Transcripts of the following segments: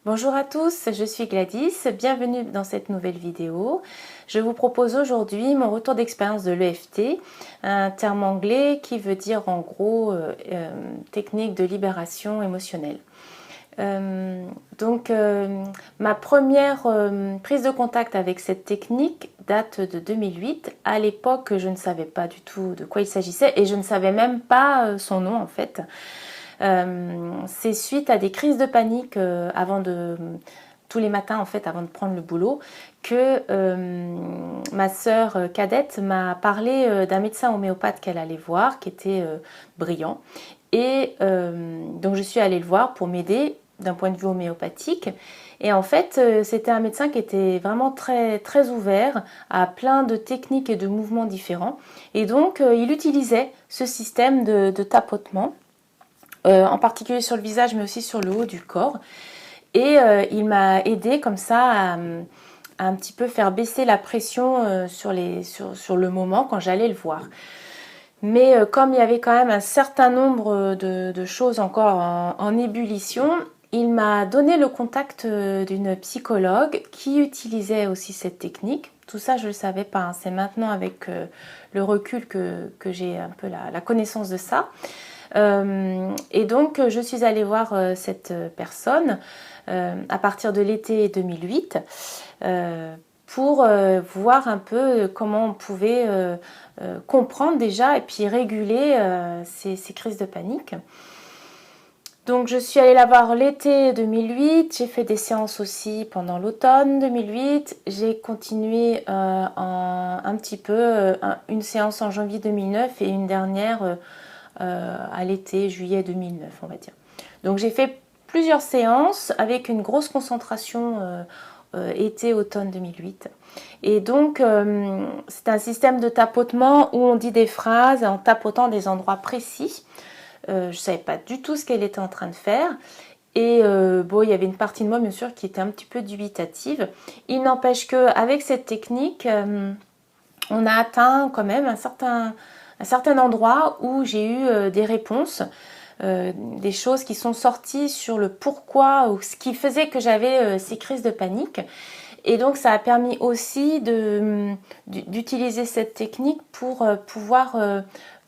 Bonjour à tous, je suis Gladys, bienvenue dans cette nouvelle vidéo. Je vous propose aujourd'hui mon retour d'expérience de l'EFT, un terme anglais qui veut dire en gros technique de libération émotionnelle. Ma première prise de contact avec cette technique date de 2008. À l'époque, je ne savais pas du tout de quoi il s'agissait et je ne savais même pas son nom en fait. C'est suite à des crises de panique tous les matins en fait avant de prendre le boulot que ma sœur cadette m'a parlé d'un médecin homéopathe qu'elle allait voir qui était brillant et donc je suis allée le voir pour m'aider d'un point de vue homéopathique et en fait c'était un médecin qui était vraiment très, très ouvert à plein de techniques et de mouvements différents et donc il utilisait ce système de tapotement en particulier sur le visage mais aussi sur le haut du corps et il m'a aidé comme ça à un petit peu faire baisser la pression sur le moment quand j'allais le voir. Mais comme il y avait quand même un certain nombre de choses encore en ébullition, il m'a donné le contact d'une psychologue qui utilisait aussi cette technique. Tout ça, je ne le savais pas. Hein. C'est maintenant avec le recul que j'ai un peu la connaissance de ça. Et donc, je suis allée voir cette personne à partir de l'été 2008 pour voir un peu comment on pouvait comprendre déjà et puis réguler ces crises de panique. Donc je suis allée la voir l'été 2008, j'ai fait des séances aussi pendant l'automne 2008, j'ai continué un petit peu, une séance en janvier 2009 et une dernière à l'été, juillet 2009 on va dire. Donc j'ai fait plusieurs séances avec une grosse concentration été-automne 2008. Et donc c'est un système de tapotement où on dit des phrases en tapotant des endroits précis. Je ne savais pas du tout ce qu'elle était en train de faire. Et bon, il y avait une partie de moi, bien sûr, qui était un petit peu dubitative. Il n'empêche qu'avec cette technique, on a atteint quand même un certain endroit où j'ai eu des réponses, des choses qui sont sorties sur le pourquoi ou ce qui faisait que j'avais ces crises de panique. Et donc, ça a permis aussi d'utiliser cette technique pour pouvoir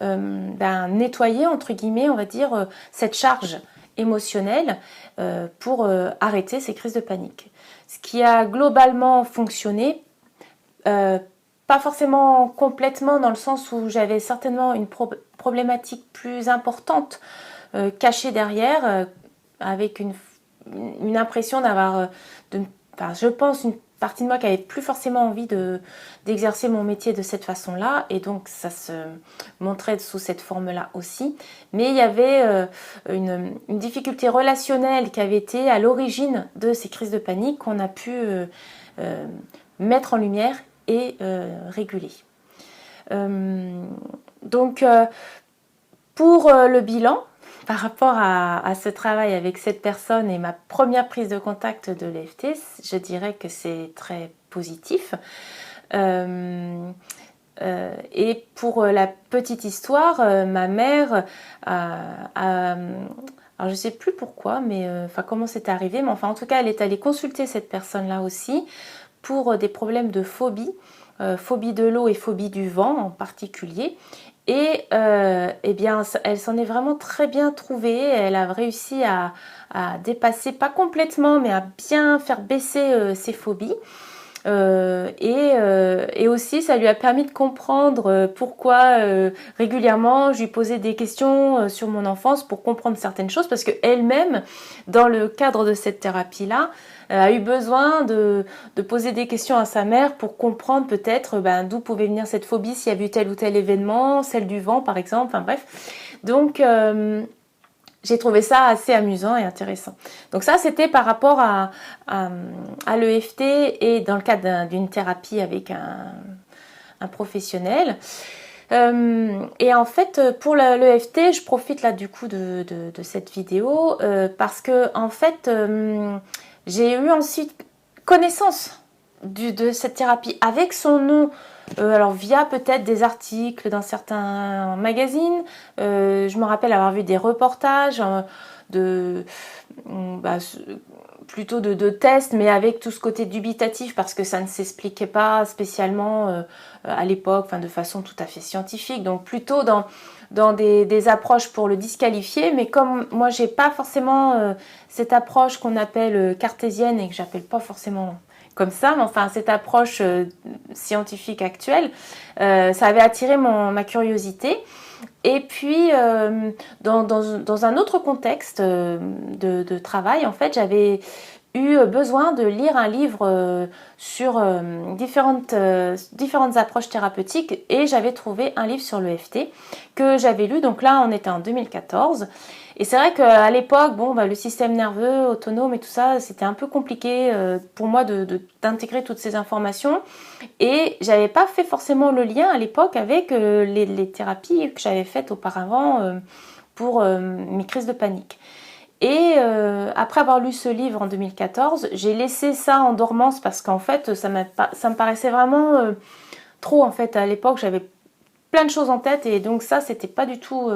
nettoyer, entre guillemets, on va dire, cette charge émotionnelle pour arrêter ces crises de panique. Ce qui a globalement fonctionné, pas forcément complètement dans le sens où j'avais certainement une problématique plus importante cachée derrière, avec une impression d'avoir, je pense, une partie de moi qui avait plus forcément envie d'exercer mon métier de cette façon-là, et donc ça se montrait sous cette forme-là aussi. Mais il y avait une difficulté relationnelle qui avait été à l'origine de ces crises de panique qu'on a pu mettre en lumière et réguler. Pour le bilan, par rapport à ce travail avec cette personne et ma première prise de contact de l'EFT, je dirais que c'est très positif. Et pour la petite histoire, ma mère alors je ne sais plus pourquoi, mais comment c'est arrivé, mais enfin en tout cas elle est allée consulter cette personne-là aussi pour des problèmes de phobie, phobie de l'eau et phobie du vent en particulier. Et eh bien, elle s'en est vraiment très bien trouvée. Elle a réussi à dépasser, pas complètement, mais à bien faire baisser ses phobies. Et aussi, ça lui a permis de comprendre pourquoi régulièrement je lui posais des questions sur mon enfance pour comprendre certaines choses, parce qu'elle-même, dans le cadre de cette thérapie-là, a eu besoin de poser des questions à sa mère pour comprendre peut-être d'où pouvait venir cette phobie, s'il y a eu tel ou tel événement, celle du vent par exemple, enfin bref. Donc j'ai trouvé ça assez amusant et intéressant. Donc ça, c'était par rapport à l'EFT et dans le cadre d'une thérapie avec un professionnel. Et en fait, pour l'EFT, je profite là du coup de cette vidéo parce que en fait, j'ai eu ensuite connaissance de cette thérapie avec son nom. Alors via peut-être des articles dans certains magazines, je me rappelle avoir vu des reportages plutôt de tests, mais avec tout ce côté dubitatif parce que ça ne s'expliquait pas spécialement à l'époque, enfin de façon tout à fait scientifique. Donc plutôt dans des approches pour le disqualifier, mais comme moi j'ai pas forcément cette approche qu'on appelle cartésienne et que j'appelle pas forcément comme ça, mais enfin cette approche scientifique actuelle, ça avait attiré ma curiosité. Et puis, dans un autre contexte de travail, en fait, j'avais eu besoin de lire un livre sur différentes approches thérapeutiques et j'avais trouvé un livre sur l'EFT que j'avais lu. Donc là, on était en 2014. Et c'est vrai qu'à l'époque, le système nerveux autonome et tout ça, c'était un peu compliqué pour moi d'intégrer toutes ces informations. Et j'avais pas fait forcément le lien à l'époque avec les thérapies que j'avais faites auparavant pour mes crises de panique. Et après avoir lu ce livre en 2014, j'ai laissé ça en dormance parce qu'en fait, ça me paraissait vraiment trop. En fait, à l'époque, j'avais plein de choses en tête et donc ça, c'était pas du tout,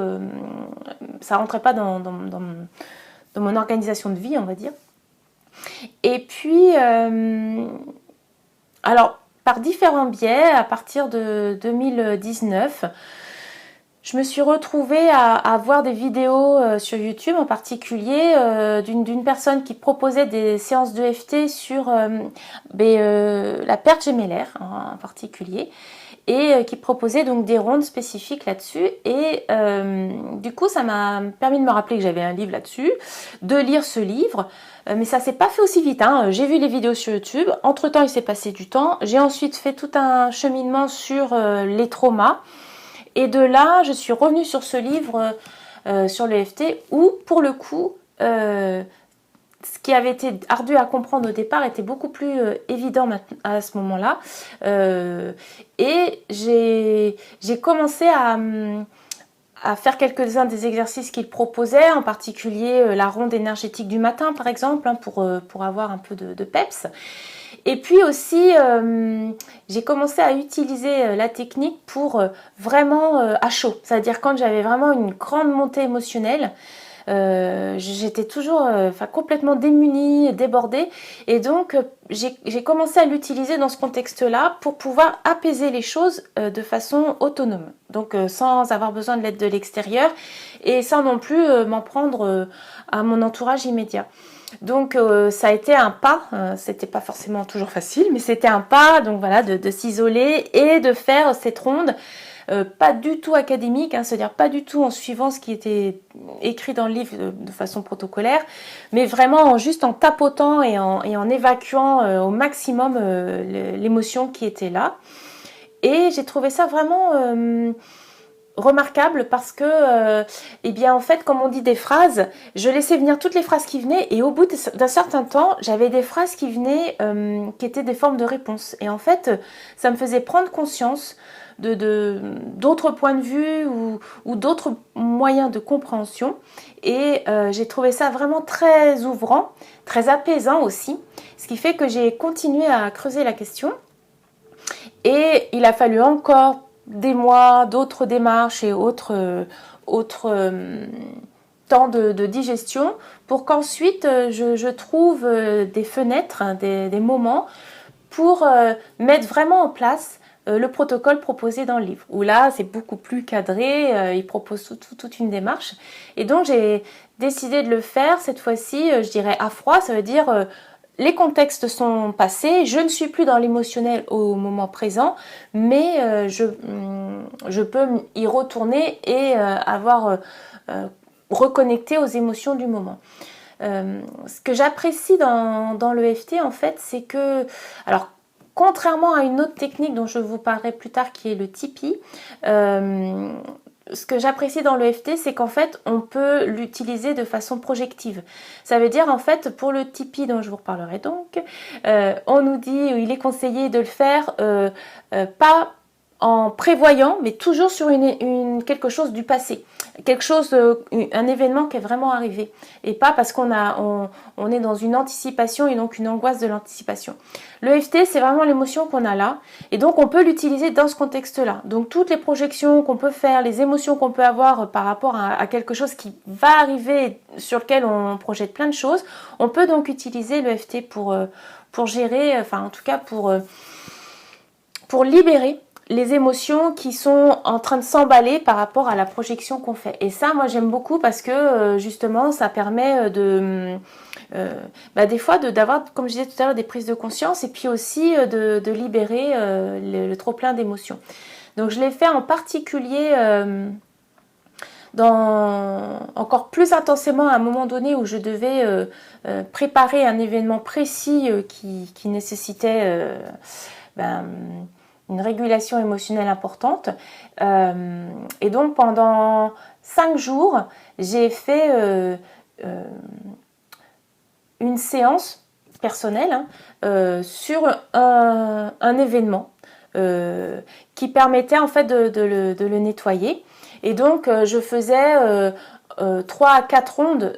ça rentrait pas dans mon organisation de vie, on va dire. Et puis, alors, par différents biais, à partir de 2019, je me suis retrouvée à voir des vidéos sur YouTube, en particulier d'une personne qui proposait des séances d'EFT sur la perte gémellaire en particulier, et qui proposait donc des rondes spécifiques là-dessus. Et du coup, ça m'a permis de me rappeler que j'avais un livre là-dessus, de lire ce livre. Mais ça s'est pas fait aussi vite, hein. J'ai vu les vidéos sur YouTube, entre-temps il s'est passé du temps. J'ai ensuite fait tout un cheminement sur les traumas. Et de là, je suis revenue sur ce livre sur l'EFT où, pour le coup, ce qui avait été ardu à comprendre au départ était beaucoup plus évident à ce moment-là. Et j'ai commencé à faire quelques-uns des exercices qu'il proposait, en particulier la ronde énergétique du matin, par exemple, hein, pour avoir un peu de peps. Et puis aussi, j'ai commencé à utiliser la technique pour vraiment à chaud. C'est-à-dire quand j'avais vraiment une grande montée émotionnelle, j'étais toujours complètement démunie, débordée. Et donc, j'ai commencé à l'utiliser dans ce contexte-là pour pouvoir apaiser les choses de façon autonome. Donc, sans avoir besoin de l'aide de l'extérieur et sans non plus m'en prendre à mon entourage immédiat. Donc ça a été un pas, c'était pas forcément toujours facile, mais c'était un pas, donc voilà, de s'isoler et de faire cette ronde, pas du tout académique, hein, c'est-à-dire pas du tout en suivant ce qui était écrit dans le livre de façon protocolaire, mais vraiment juste en tapotant et en évacuant au maximum l'émotion qui était là. Et j'ai trouvé ça vraiment remarquable parce que en fait, comme on dit des phrases, je laissais venir toutes les phrases qui venaient et au bout d'un certain temps, j'avais des phrases qui venaient qui étaient des formes de réponses. Et en fait, ça me faisait prendre conscience d'autres points de vue ou d'autres moyens de compréhension. Et j'ai trouvé ça vraiment très ouvrant, très apaisant aussi, ce qui fait que j'ai continué à creuser la question. Et il a fallu encore des mois, d'autres démarches et autres temps de digestion pour qu'ensuite je trouve des fenêtres, hein, des moments pour mettre vraiment en place le protocole proposé dans le livre. Où là, c'est beaucoup plus cadré, il propose toute une démarche. Et donc, j'ai décidé de le faire cette fois-ci, je dirais à froid, ça veut dire les contextes sont passés, je ne suis plus dans l'émotionnel au moment présent, mais je peux y retourner et avoir reconnecté aux émotions du moment. Ce que j'apprécie dans l'EFT, en fait, c'est que, alors, contrairement à une autre technique dont je vous parlerai plus tard, qui est le Tipeee, ce que j'apprécie dans l'EFT, c'est qu'en fait, on peut l'utiliser de façon projective. Ça veut dire, en fait, pour le Tipeee dont je vous reparlerai donc, on nous dit, il est conseillé de le faire pas en prévoyant, mais toujours sur quelque chose du passé, quelque chose, un événement qui est vraiment arrivé, et pas parce on est dans une anticipation et donc une angoisse de l'anticipation. Le EFT, c'est vraiment l'émotion qu'on a là, et donc on peut l'utiliser dans ce contexte-là. Donc toutes les projections qu'on peut faire, les émotions qu'on peut avoir par rapport à quelque chose qui va arriver, sur lequel on projette plein de choses, on peut donc utiliser le EFT pour gérer, enfin en tout cas pour libérer les émotions qui sont en train de s'emballer par rapport à la projection qu'on fait. Et ça, moi, j'aime beaucoup parce que, justement, ça permet des fois d'avoir, comme je disais tout à l'heure, des prises de conscience et puis aussi de libérer le trop-plein d'émotions. Donc, je l'ai fait en particulier encore plus intensément à un moment donné où je devais préparer un événement précis qui nécessitait une régulation émotionnelle importante. Et donc pendant 5 jours, j'ai fait une séance personnelle sur un événement qui permettait en fait de le nettoyer. Et donc je faisais 3 à 4 rondes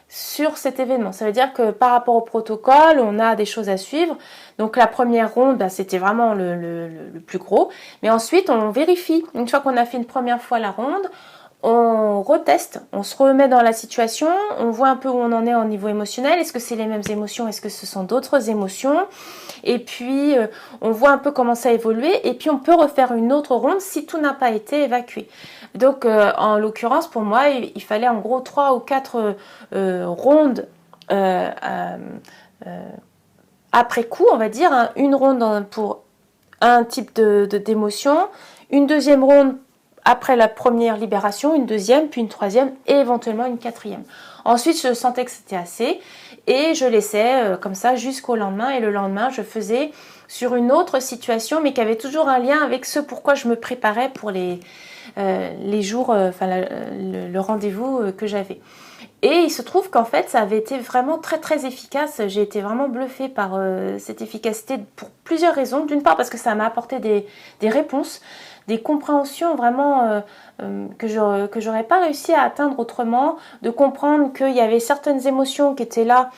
sur cet événement. Ça veut dire que par rapport au protocole, on a des choses à suivre. Donc la première ronde, c'était vraiment le plus gros. Mais ensuite, on vérifie. Une fois qu'on a fait une première fois la ronde, on reteste, on se remet dans la situation, on voit un peu où on en est au niveau émotionnel. Est-ce que c'est les mêmes émotions? Est-ce que ce sont d'autres émotions? Et puis, on voit un peu comment ça a évolué. Et puis, on peut refaire une autre ronde si tout n'a pas été évacué. Donc, en l'occurrence, pour moi, il fallait en gros 3 ou 4 rondes après coup, on va dire. Hein, une ronde pour un type d'émotion, une deuxième ronde après la première libération, une deuxième, puis une troisième et éventuellement une quatrième. Ensuite, je sentais que c'était assez et je laissais comme ça jusqu'au lendemain. Et le lendemain, je faisais sur une autre situation, mais qui avait toujours un lien avec ce pourquoi je me préparais pour les jours, le rendez-vous que j'avais. Et il se trouve qu'en fait, ça avait été vraiment très très efficace. J'ai été vraiment bluffée par cette efficacité pour plusieurs raisons. D'une part parce que ça m'a apporté des réponses, des compréhensions vraiment que j'aurais pas réussi à atteindre autrement, de comprendre qu'il y avait certaines émotions qui étaient là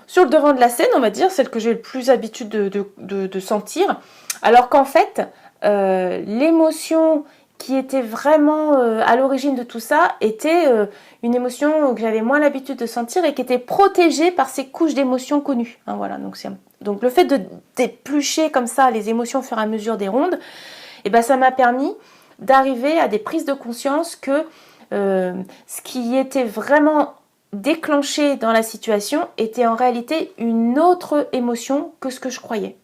sur le devant de la scène, on va dire, celles que j'ai le plus habitude de sentir, alors qu'en fait, l'émotion qui était vraiment à l'origine de tout ça était une émotion que j'avais moins l'habitude de sentir et qui était protégée par ces couches d'émotions connues. Hein, voilà, donc le fait de d'éplucher comme ça les émotions au fur et à mesure des rondes, ça m'a permis d'arriver à des prises de conscience que ce qui était vraiment déclenché dans la situation était en réalité une autre émotion que ce que je croyais.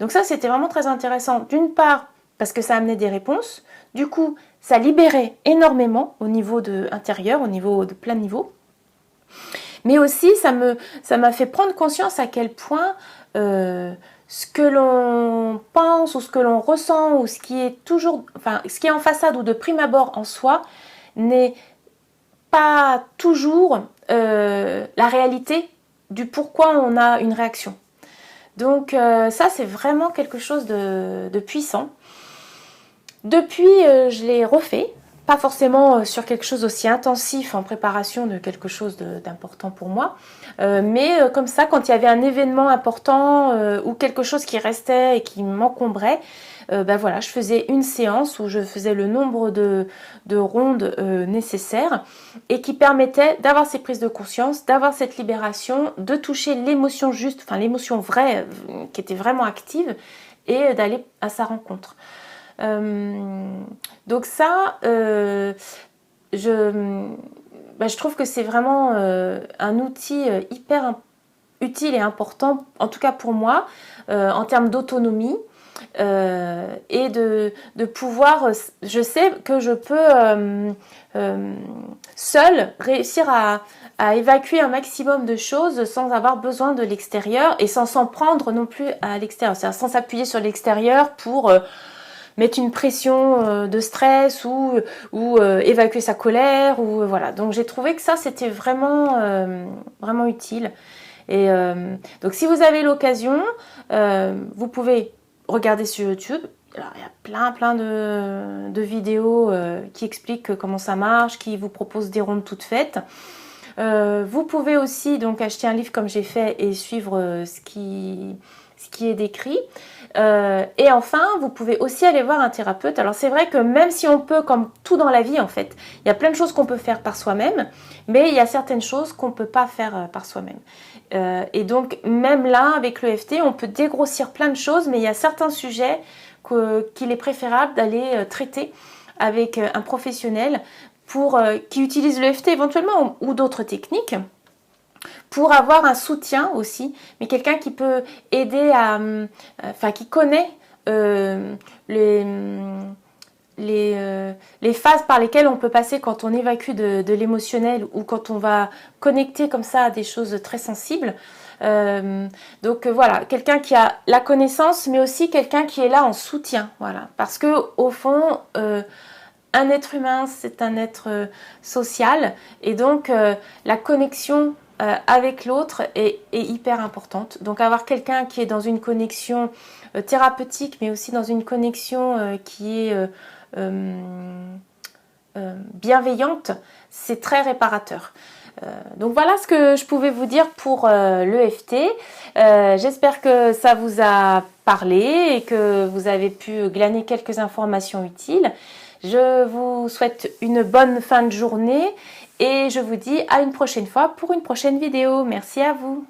Donc ça, c'était vraiment très intéressant. D'une part, parce que ça amenait des réponses. Du coup, ça libérait énormément au niveau intérieur, au niveau de plein niveau. Mais aussi, ça m'a fait prendre conscience à quel point ce que l'on pense ou ce que l'on ressent ou ce qui est en façade ou de prime abord en soi n'est pas toujours la réalité du pourquoi on a une réaction. Donc ça, c'est vraiment quelque chose de puissant. Depuis, je l'ai refait, pas forcément sur quelque chose aussi intensif en préparation de quelque chose d'important pour moi, mais comme ça, quand il y avait un événement important ou quelque chose qui restait et qui m'encombrait, je faisais une séance où je faisais le nombre de rondes nécessaires et qui permettait d'avoir ces prises de conscience, d'avoir cette libération, de toucher l'émotion juste, enfin l'émotion vraie qui était vraiment active et d'aller à sa rencontre. Donc ça, je trouve que c'est vraiment un outil hyper utile et important, en tout cas pour moi, en termes d'autonomie et de pouvoir, je sais que je peux seule réussir à évacuer un maximum de choses sans avoir besoin de l'extérieur et sans s'en prendre non plus à l'extérieur, c'est-à-dire sans s'appuyer sur l'extérieur pour mettre une pression de stress ou évacuer sa colère ou voilà. Donc j'ai trouvé que ça c'était vraiment vraiment utile. Et donc si vous avez l'occasion, vous pouvez regarder sur YouTube. Alors, il y a plein de vidéos qui expliquent comment ça marche, qui vous proposent des rondes toutes faites. Vous pouvez aussi donc acheter un livre comme j'ai fait et suivre ce qui est décrit. Et enfin, vous pouvez aussi aller voir un thérapeute. Alors c'est vrai que même si on peut, comme tout dans la vie en fait, il y a plein de choses qu'on peut faire par soi-même, mais il y a certaines choses qu'on ne peut pas faire par soi-même. Et donc même là, avec l'EFT, on peut dégrossir plein de choses, mais il y a certains sujets qu'il est préférable d'aller traiter avec un professionnel qui utilise l'EFT éventuellement ou d'autres techniques, pour avoir un soutien aussi, mais quelqu'un qui peut aider qui connaît les phases par lesquelles on peut passer quand on évacue de l'émotionnel ou quand on va connecter comme ça à des choses très sensibles. Donc voilà, quelqu'un qui a la connaissance, mais aussi quelqu'un qui est là en soutien, voilà, parce que au fond, un être humain, c'est un être social, et donc la connexion avec l'autre est hyper importante. Donc avoir quelqu'un qui est dans une connexion thérapeutique, mais aussi dans une connexion qui est bienveillante, c'est très réparateur. Donc voilà ce que je pouvais vous dire pour l'EFT. J'espère que ça vous a parlé et que vous avez pu glaner quelques informations utiles. Je vous souhaite une bonne fin de journée et je vous dis à une prochaine fois pour une prochaine vidéo. Merci à vous.